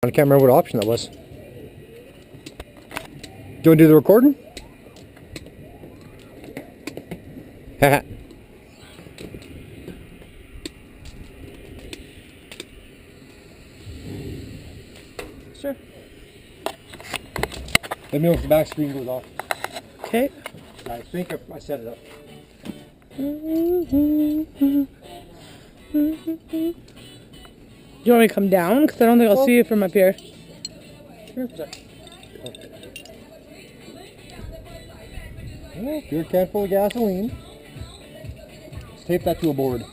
I can't remember what option that was. Do you want to do the recording? Haha. Sure. Let me know if the back screen goes off. Okay. I think I set it up. Do you want me to come down? Because I don't think I'll see you from up here. Oh, beer can full of gasoline. Let's tape that to a board.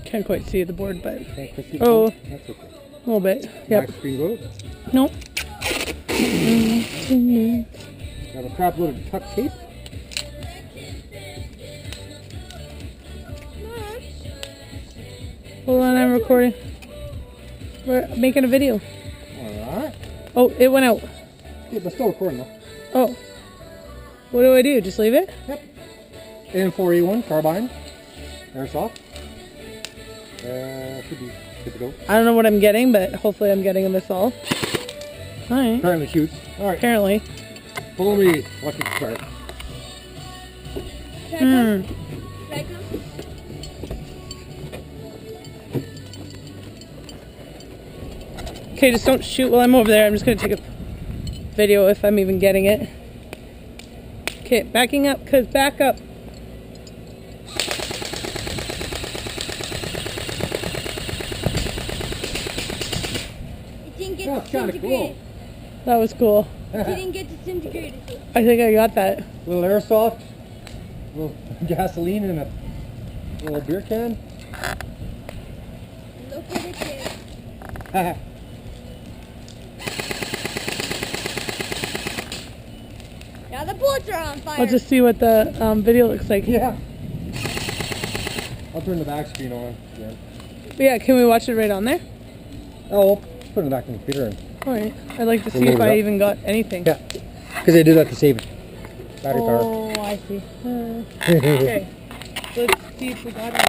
Can't quite see the board, but Can't quite see the oh, board? That's okay. a little bit. Yep. Back screen goes. Nope. Got a crap load of tuck tape. Hold on, I'm recording. We're making a video. Alright. Oh, it went out. Yeah, but still recording though. Oh. What do I do? Just leave it? Yep. M4A1 carbine. Airsoft. Should be good to go. I don't know what I'm getting, but hopefully I'm getting a missile. Alright. Apparently shoots. Alright. Apparently. Follow me. Watch me start. Okay, just don't shoot while I'm over there. I'm just going to take a video if I'm even getting it. Okay, backing up, cause back up. It didn't get That's kind of cool. That was cool. It didn't get disintegrated. I think I got that. Little airsoft, little gasoline in a little beer can. Look at it there. Now the bullets are on fire. I'll just see what the video looks like. Yeah. I'll turn the back screen on again. Yeah, can we watch it right on there? Oh, we'll put it back in the computer. And, Alright. I'd like to see We'll if load it I up. even got anything. yeah, because they do that to save battery power. Oh, I see. Okay. Let's see if we got it.